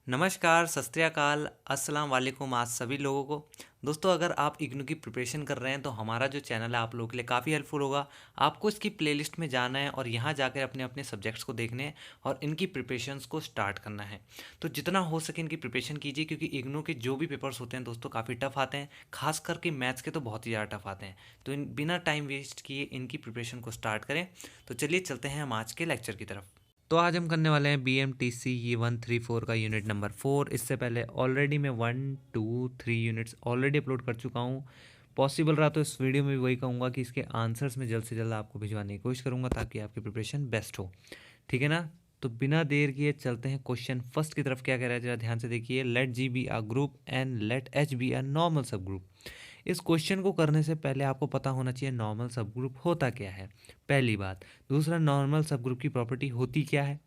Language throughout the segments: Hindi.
नमस्कार, सत श्री अकाल, अस्सलाम वालेकुम आज सभी लोगों को। दोस्तों अगर आप इग्नू की प्रिपरेशन कर रहे हैं तो हमारा जो चैनल है आप लोगों के लिए काफ़ी हेल्पफुल होगा। आपको इसकी प्लेलिस्ट में जाना है और यहाँ जाकर अपने अपने सब्जेक्ट्स को देखने हैं और इनकी प्रिपरेशंस को स्टार्ट करना है। तो जितना हो सके इनकी प्रिपरेशन कीजिए क्योंकि इग्नू के जो भी पेपर्स होते हैं दोस्तों काफ़ी टफ आते हैं, खास करके मैथ्स के तो बहुत ही ज़्यादा टफ आते हैं। तो इन बिना टाइम वेस्ट किए इनकी प्रिपरेशन को स्टार्ट करें। तो चलिए चलते हैं हम आज के लेक्चर की तरफ। तो आज हम करने वाले हैं BMTC ये 134 का यूनिट नंबर 4। इससे पहले ऑलरेडी मैं 1 2 3 यूनिट्स ऑलरेडी अपलोड कर चुका हूँ। पॉसिबल रहा तो इस वीडियो में भी वही कहूँगा कि इसके आंसर्स मैं जल्द से जल्द आपको भिजवाने की कोशिश करूँगा ताकि आपकी प्रिपरेशन बेस्ट हो। ठीक है ना। तो बिना देर किए चलते हैं क्वेश्चन फर्स्ट की तरफ। क्या कह रहा है जरा ध्यान से देखिए। Let G be a group and let H be a normal subgroup. इस क्वेश्चन को करने से पहले आपको पता होना चाहिए नॉर्मल सब ग्रुप होता क्या है, पहली बात। दूसरा, नॉर्मल सब ग्रुप की प्रॉपर्टी होती क्या है।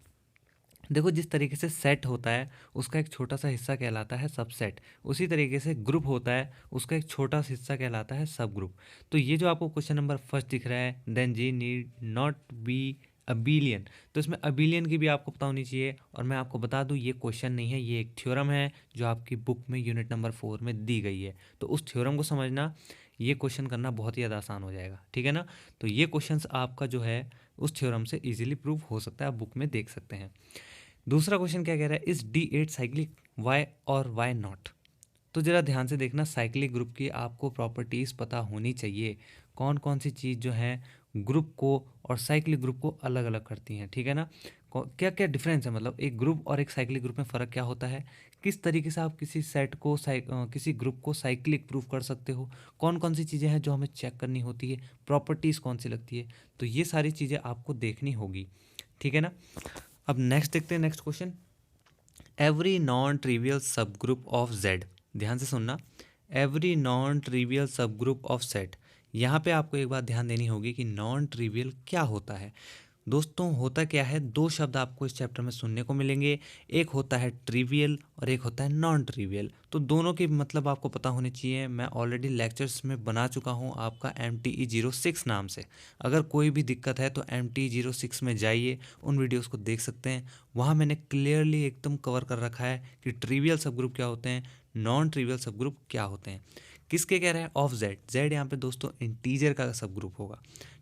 देखो, जिस तरीके से सेट होता है उसका एक छोटा सा हिस्सा कहलाता है सबसेट, उसी तरीके से ग्रुप होता है उसका एक छोटा सा हिस्सा कहलाता है सब ग्रुप। तो ये जो आपको क्वेश्चन नंबर फर्स्ट दिख रहा है, then G need not be abelian, तो इसमें अबिलियन की भी आपको पता होनी चाहिए। और मैं आपको बता दूं ये क्वेश्चन नहीं है, ये एक थ्योरम है जो आपकी बुक में यूनिट नंबर 4 में दी गई है। तो उस थ्योरम को समझना, ये क्वेश्चन करना बहुत ही ज़्यादा आसान हो जाएगा। ठीक है ना। तो ये क्वेश्चन आपका जो है उस थ्योरम से इजीली प्रूव हो सकता है, आप बुक में देख सकते हैं। दूसरा क्वेश्चन क्या कह रहा है, इस D8 साइक्लिक वाई और वाई नॉट। तो जरा ध्यान से देखना, साइक्लिक ग्रुप की आपको प्रॉपर्टीज़ पता होनी चाहिए, कौन कौन सी चीज़ जो है ग्रुप को और साइक्लिक ग्रुप को अलग अलग करती हैं। ठीक है ना। क्या क्या डिफरेंस है, मतलब एक ग्रुप और एक साइक्लिक ग्रुप में फ़र्क क्या होता है, किस तरीके से आप किसी सेट को किसी ग्रुप को साइक्लिक प्रूफ कर सकते हो, कौन कौन सी चीज़ें हैं जो हमें चेक करनी होती है, प्रॉपर्टीज़ कौन सी लगती है। तो ये सारी चीज़ें आपको देखनी होगी। ठीक है ना। अब नेक्स्ट देखते हैं, next question. Every non trivial सब ग्रुप ऑफ जेड, ध्यान से सुनना, एवरी नॉन ट्रिवियल सब ग्रुप ऑफ सेट। यहाँ पे आपको एक बात ध्यान देनी होगी कि नॉन ट्रिवियल क्या होता है। दोस्तों होता क्या है, दो शब्द आपको इस चैप्टर में सुनने को मिलेंगे, एक होता है ट्रिवियल और एक होता है नॉन ट्रिवियल। तो दोनों के मतलब आपको पता होने चाहिए। मैं ऑलरेडी लेक्चर्स में बना चुका हूँ आपका MTE06 नाम से। अगर कोई भी दिक्कत है तो MTE06 में जाइए, उन वीडियोस को देख सकते हैं। वहाँ मैंने क्लियरली एकदम कवर कर रखा है कि ट्रिवियल सब ग्रुप क्या होते हैं, नॉन ट्रिवियल सब ग्रुप क्या होते हैं। किसके कह रहे हैं, ऑफ जेड। जेड यहाँ पे दोस्तों इंटीजर का सब ग्रुप होगा।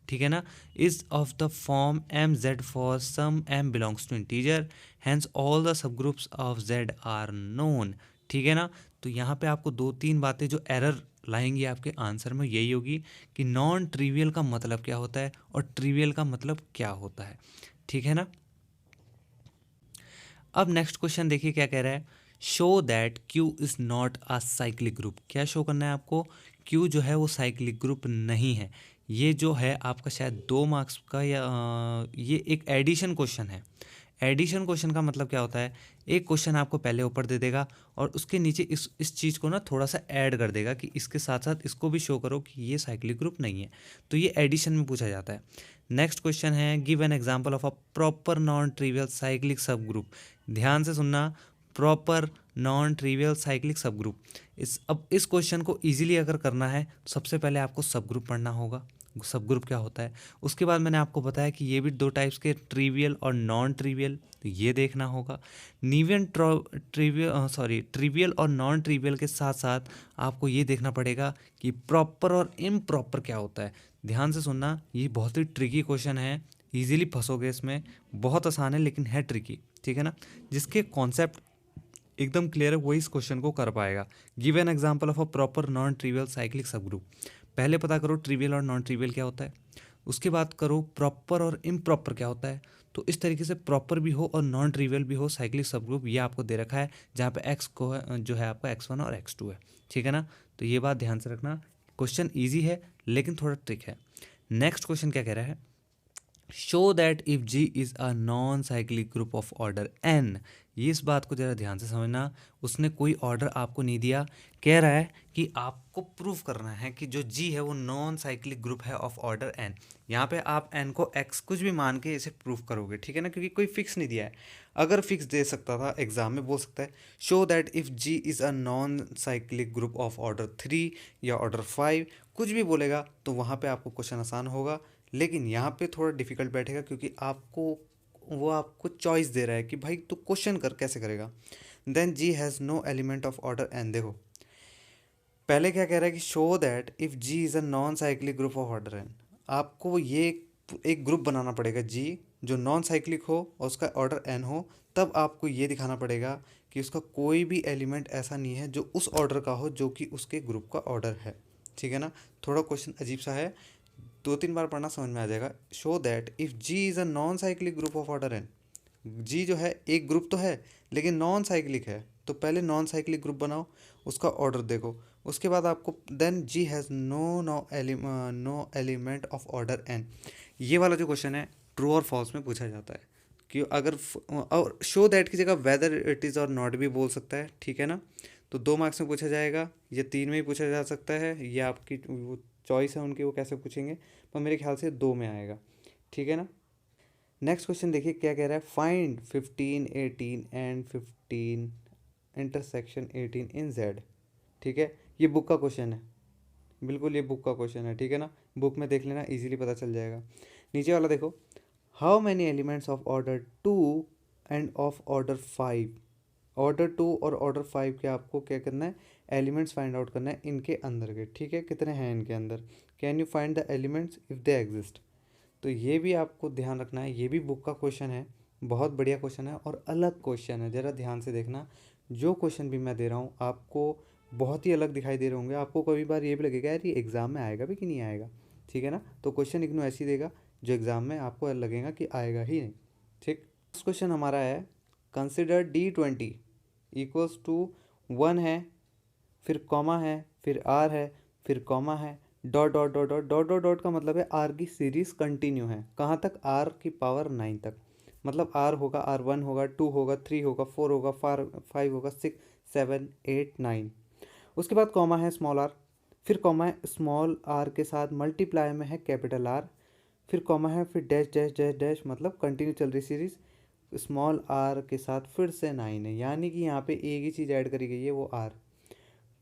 ठीक है ना। Is of the form m Z for some m belongs to integer, hence all the subgroups of Z are known. ठीक है ना। तो यहाँ पे आपको दो तीन बातें जो एरर लाएंगी आपके आंसर में यही होगी कि नॉन ट्रिवियल का मतलब क्या होता है और ट्रिवियल का मतलब क्या होता है। ठीक है ना। अब नेक्स्ट क्वेश्चन देखिए क्या कह रहा है, show that Q is not a cyclic group. क्या शो करना है आपको, क्यू जो है वो साइक्लिक ग्रुप नहीं है। ये जो है आपका शायद 2 मार्क्स का या ये एक एडिशन क्वेश्चन है। एडिशन क्वेश्चन का मतलब क्या होता है, एक क्वेश्चन आपको पहले ऊपर दे देगा और उसके नीचे इस चीज़ को ना थोड़ा सा ऐड कर देगा कि इसके साथ साथ इसको भी शो करो कि ये साइक्लिक ग्रुप नहीं है। तो ये एडिशन में पूछा जाता है। नेक्स्ट क्वेश्चन है, give an example of a proper noun trivial cyclic सब ग्रुप। ध्यान से सुनना, प्रॉपर नॉन ट्रिवियल साइक्लिक सब ग्रुप। अब इस क्वेश्चन को इजीली अगर करना है तो सबसे पहले आपको सब ग्रुप पढ़ना होगा, सब ग्रुप क्या होता है। उसके बाद मैंने आपको बताया कि ये भी दो टाइप्स के, ट्रिवियल और नॉन ट्रिवियल, तो ये देखना होगा। नीवियन ट्रिवियल और नॉन ट्रिवियल के साथ साथ आपको ये देखना पड़ेगा कि प्रॉपर और इम्प्रॉपर क्या होता है। ध्यान से सुनना, ये बहुत ही ट्रिकी क्वेश्चन है, इजीली फंसोगे इसमें, बहुत आसान है लेकिन है ट्रिकी। ठीक है ना। जिसके कॉन्सेप्ट एकदम क्लियर है वही इस क्वेश्चन को कर पाएगा। Give an example of a proper noun trivial cyclic सब ग्रुप। पहले पता करो ट्रिवियल और नॉन ट्रिवियल क्या होता है, उसके बाद करो प्रॉपर और इम्प्रॉपर क्या होता है। तो इस तरीके से प्रॉपर भी हो और नॉन ट्रिवियल भी हो साइक्लिक सब ग्रुप, ये आपको दे रखा है जहाँ पे एक्स को जो है आपका X1 और X2 है। ठीक है ना। तो ये बात ध्यान से रखना, क्वेश्चन ईजी है लेकिन थोड़ा ट्रिक है। नेक्स्ट क्वेश्चन क्या कह रहा है, show that if G is a non cyclic group of order n। ये इस बात को ज़रा ध्यान से समझना, उसने कोई ऑर्डर आपको नहीं दिया, कह रहा है कि आपको प्रूफ करना है कि जो G है वो नॉन साइक्लिक ग्रुप है ऑफ ऑर्डर n। यहाँ पे आप n को x कुछ भी मान के इसे प्रूफ करोगे। ठीक है ना, क्योंकि कोई फिक्स नहीं दिया है। अगर फिक्स दे सकता था एग्जाम में बोल सकता है show that if G is a non cyclic group of order 3 या ऑर्डर 5, कुछ भी बोलेगा तो वहाँ पे आपको क्वेश्चन आसान होगा। लेकिन यहाँ पे थोड़ा डिफिकल्ट बैठेगा क्योंकि आपको वो आपको चॉइस दे रहा है कि भाई तू क्वेश्चन कर, कैसे करेगा। Then G has no element of order n. देखो पहले क्या कह रहा है कि show that if G is a non cyclic group of order n. आपको ये एक ग्रुप बनाना पड़ेगा जी जो नॉन साइक्लिक हो और उसका ऑर्डर एन हो। तब आपको ये दिखाना पड़ेगा कि उसका कोई भी एलिमेंट ऐसा नहीं है जो उस ऑर्डर का हो जो कि उसके ग्रुप का ऑर्डर है। ठीक है ना। थोड़ा क्वेश्चन अजीब सा है, 2-3 बार पढ़ना समझ में आ जाएगा। Show that if G is a non cyclic group of order n. G जो है एक ग्रुप तो है लेकिन नॉन साइक्लिक है, तो पहले नॉन साइक्लिक ग्रुप बनाओ, उसका ऑर्डर देखो। उसके बाद आपको then G has no element of order n. ये वाला जो क्वेश्चन है ट्रू और फॉल्स में पूछा जाता है कि अगर और शो दैट की जगह वेदर इट इज़ और नॉट भी बोल सकता है। ठीक है ना। तो 2 मार्क्स में पूछा जाएगा, या 3 में ही पूछा जा सकता है, ये आपकी वो चॉइस है उनकी, वो कैसे पूछेंगे, पर मेरे ख्याल से 2 में आएगा। ठीक है ना। नेक्स्ट क्वेश्चन देखिए क्या कह रहा है। Find 15 18 and 15 intersection 18 in Z. ठीक है। ये बुक का क्वेश्चन है, बिल्कुल ये बुक का क्वेश्चन है। ठीक है ना। बुक में देख लेना, इजीली पता चल जाएगा। नीचे वाला देखो, how many elements of order 2 end of order 5। Order 2 और ऑर्डर 5 के आपको क्या करना है, एलिमेंट्स फाइंड आउट करना है इनके अंदर के। ठीक है, कितने हैं इनके अंदर। Can you find the elements if they exist. तो ये भी आपको ध्यान रखना है, ये भी बुक का क्वेश्चन है। बहुत बढ़िया क्वेश्चन है और अलग क्वेश्चन है, ज़रा ध्यान से देखना। जो क्वेश्चन भी मैं दे रहा हूँ आपको बहुत ही अलग दिखाई दे रहे होंगे। आपको कभी बार ये भी लगेगा यार ये एग्ज़ाम में आएगा भी कि नहीं आएगा। ठीक है ना। तो क्वेश्चन इग्नू ऐसे ही देगा जो एग्ज़ाम में आपको लगेगा कि आएगा ही नहीं। ठीक। नेक्स्ट क्वेश्चन हमारा है, कंसिडर D20 इक्वल्स टू 1 है, फिर कॉमा है, फिर आर है, फिर कॉमा है, dot dot dot dot dot dot dot का मतलब है आर की सीरीज कंटिन्यू है। कहाँ तक, आर की पावर 9 तक। मतलब आर होगा, R1 होगा, 2 होगा, 3 होगा, 4 होगा, 5 होगा, 6 7 8 9। उसके बाद कॉमा है स्मॉल आर, फिर कॉमा है स्मॉल आर के साथ मल्टीप्लाई में है कैपिटल आर, फिर कॉमा है, फिर डैश डैश डैश डैश, मतलब कंटिन्यू चल रही सीरीज। स्मॉल आर के साथ फिर से 9 है, यानी कि यहाँ पे एक ही चीज़ ऐड करी गई है, वो आर।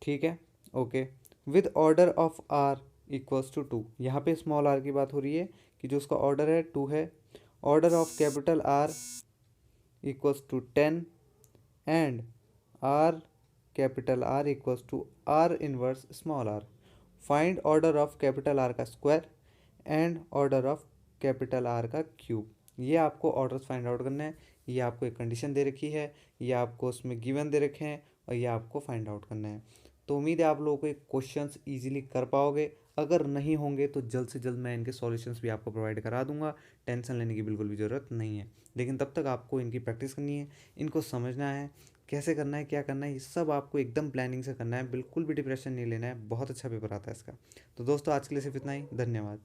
ठीक है। Okay. With order of r equals to 2। यहाँ पे स्मॉल आर की बात हो रही है कि जो उसका ऑर्डर है 2 है। Order of capital R equals to 10 and R capital R equals to R inverse small R. Find order of capital R का square and order of capital R का क्यूब। ये आपको ऑर्डर्स फाइंड आउट करने हैं। ये आपको एक कंडीशन दे रखी है, ये आपको उसमें गिवन दे रखे हैं और ये आपको फाइंड आउट करना है। तो उम्मीद है आप लोगों को ये क्वेश्चंस इजीली कर पाओगे। अगर नहीं होंगे तो जल्द से जल्द मैं इनके सॉल्यूशंस भी आपको प्रोवाइड करा दूंगा। टेंशन लेने की बिल्कुल भी ज़रूरत नहीं है। लेकिन तब तक आपको इनकी प्रैक्टिस करनी है, इनको समझना है, कैसे करना है, क्या करना है, ये सब आपको एकदम प्लानिंग से करना है। बिल्कुल भी डिप्रेशन नहीं लेना है। बहुत अच्छा पेपर आता है इसका। तो दोस्तों आज के लिए सिर्फ इतना ही। धन्यवाद।